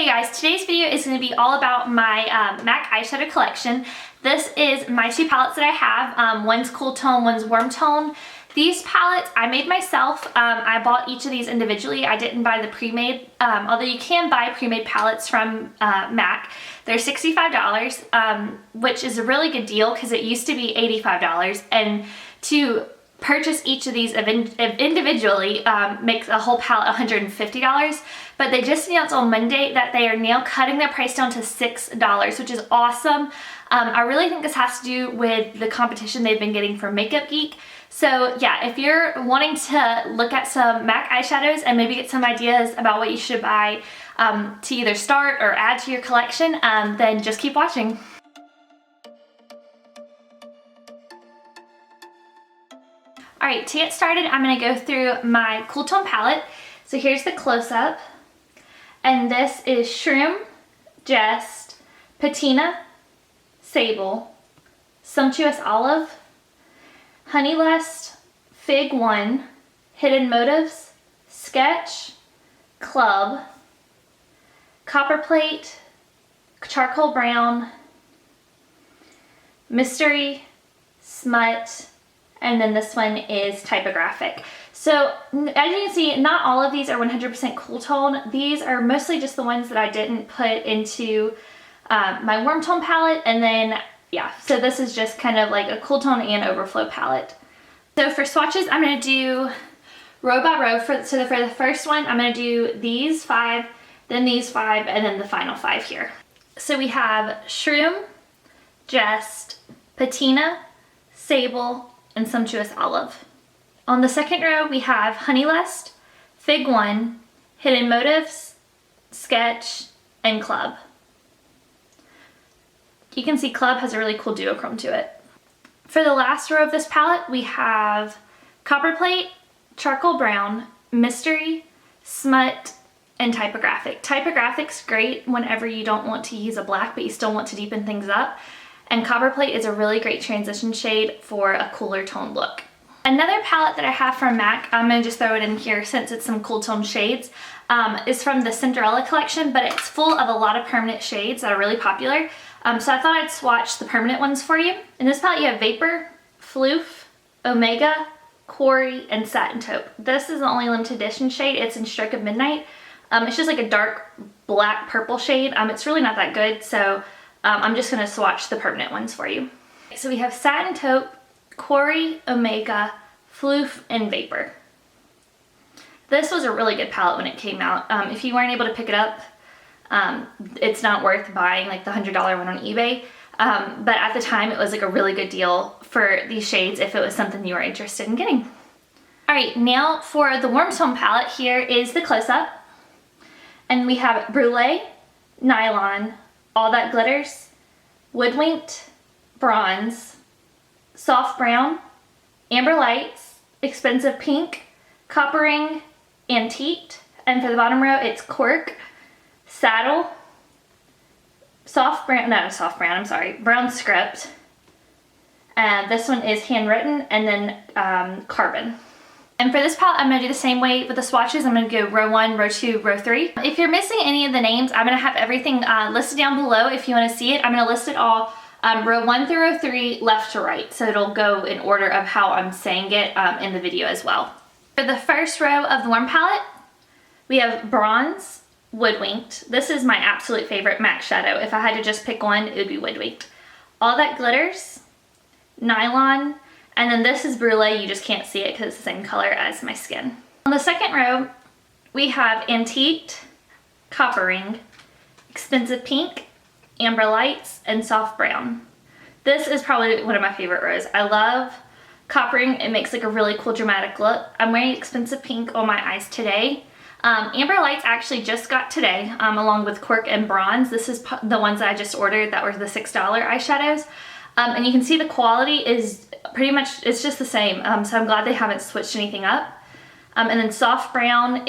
Hey guys, today's video is going to be all about my MAC eyeshadow collection. This is my two palettes that I have. One's cool tone, one's warm tone. These palettes I made myself. I bought each of these individually. I didn't buy the pre-made, although you can buy pre-made palettes from MAC. They're $65, which is a really good deal because it used to be $85. And to purchase each of these individually makes a whole palette $150, but they just announced on Monday that they are now cutting their price down to $6, which is awesome. I really think this has to do with the competition they've been getting from Makeup Geek. So yeah, if you're wanting to look at some MAC eyeshadows and maybe get some ideas about what you should buy to either start or add to your collection, then just keep watching. Alright, to get started, I'm going to go through my cool tone palette. So here's the close-up. And this is Shroom, Jest, Patina, Sable, Sumptuous Olive, Honey Lust, Fig 1, Hidden Motives, Sketch, Club, Copperplate, Charcoal Brown, Mystery, Smut, and then this one is Typographic. So as you can see, not all of these are 100% cool tone. These are mostly just the ones that I didn't put into my warm tone palette. And then, yeah, so this is just kind of like a cool tone and overflow palette. So for swatches, I'm going to do row by row. For the first one, I'm going to do these 5, then these 5, and then the final 5 here. So we have Shroom, Jest, Patina, Sable, and Sumptuous Olive. On the second row, we have Honey Lust, Fig 1, Hidden Motives, Sketch, and Club. You can see Club has a really cool duochrome to it. For the last row of this palette, we have Copperplate, Charcoal Brown, Mystery, Smut, and Typographic. Typographic's great whenever you don't want to use a black but you still want to deepen things up. And Copperplate is a really great transition shade for a cooler tone look. Another palette that I have from MAC, I'm going to just throw it in here since it's some cool tone shades, is from the Cinderella Collection, but it's full of a lot of permanent shades that are really popular. So I thought I'd swatch the permanent ones for you. In this palette you have Vapour, Phloof, Omega, Quarry, and Satin Taupe. This is the only limited edition shade. It's in Stroke of Midnight. It's just like a dark black purple shade. It's really not that good, so I'm just going to swatch the permanent ones for you. So we have Satin Taupe, Quarry, Omega, Phloof, and Vapour. This was a really good palette when it came out. If you weren't able to pick it up, it's not worth buying like the $100 one on eBay. But at the time it was like a really good deal for these shades if it was something you were interested in getting. Alright, now for the warm tone palette, here is the close-up. And we have Brule, Nylon, All That Glitters, Woodwinked, Bronze, Soft Brown, Amber Lights, Expensive Pink, Coppering, Antiqued, and for the bottom row it's Cork, Saddle, Brown Script, and this one is Handwritten, and then Carbon. And for this palette, I'm going to do the same way with the swatches. I'm going to go row 1, row 2, row 3. If you're missing any of the names, I'm going to have everything listed down below if you want to see it. I'm going to list it all row 1 through row 3, left to right. So it'll go in order of how I'm saying it in the video as well. For the first row of the warm palette, we have Bronze, Woodwinked. This is my absolute favorite MAC shadow. If I had to just pick one, it would be Woodwinked. All That Glitters, Nylon, and then this is Brule. You just can't see it because it's the same color as my skin. On the second row, we have Antiqued, Coppering, Expensive Pink, Amber Lights, and Soft Brown. This is probably one of my favorite rows. I love Coppering. It makes like a really cool dramatic look. I'm wearing Expensive Pink on my eyes today. Amber Lights actually just got today, along with Cork and Bronze. This is the ones that I just ordered that were the $6 eyeshadows. And you can see the quality is pretty much, it's just the same. So I'm glad they haven't switched anything up. And then Soft Brown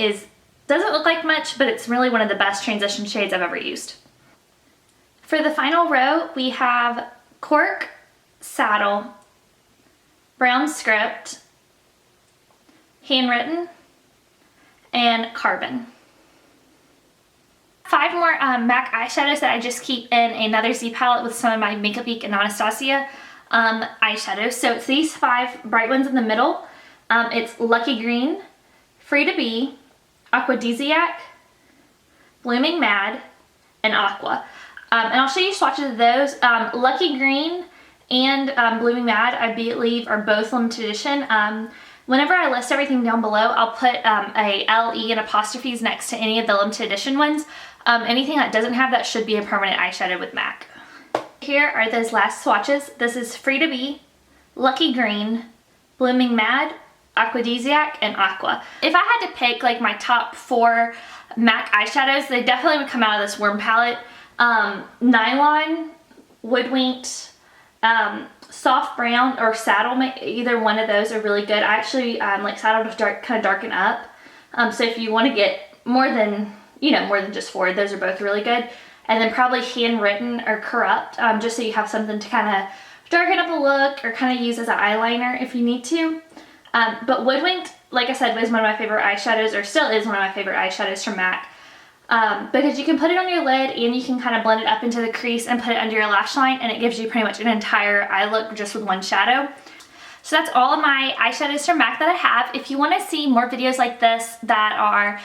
doesn't look like much, but it's really one of the best transition shades I've ever used. For the final row, we have Cork, Saddle, Brown Script, Handwritten, and Carbon. 5 more MAC eyeshadows that I just keep in another Z palette with some of my Makeup Geek and Anastasia eyeshadows. So it's these 5 bright ones in the middle. It's Lucky Green, Free to Be, Aquadisiac, Blooming Mad, and Aqua. And I'll show you swatches of those. Lucky Green and Blooming Mad, I believe, are both limited edition. Whenever I list everything down below, I'll put a LE and apostrophes next to any of the limited edition ones. Anything that doesn't have that should be a permanent eyeshadow with MAC. Here are those last swatches. This is Free to Be, Lucky Green, Blooming Mad, Aquadisiac, and Aqua. If I had to pick like my top 4 MAC eyeshadows, they definitely would come out of this Worm palette. Nylon, Woodwinked, Soft Brown, or Saddle, either one of those are really good. I actually like Saddle to kind of darken up. So if you want to get more than just 4, those are both really good. And then probably Handwritten or Corrupt, just so you have something to kind of darken up a look or kind of use as an eyeliner if you need to. But Woodwinked, like I said, was one of my favorite eyeshadows, or still is one of my favorite eyeshadows from MAC. Because you can put it on your lid and you can kind of blend it up into the crease and put it under your lash line, and it gives you pretty much an entire eye look just with one shadow. So that's all of my eyeshadows from MAC that I have. If you want to see more videos like this that are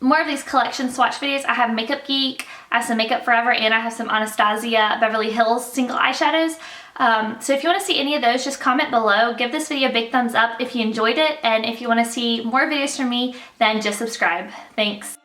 more of these collection swatch videos, I have Makeup Geek, I have some Makeup Forever, and I have some Anastasia Beverly Hills single eyeshadows. So if you want to see any of those, just comment below. Give this video a big thumbs up if you enjoyed it, and if you want to see more videos from me, then just subscribe. Thanks.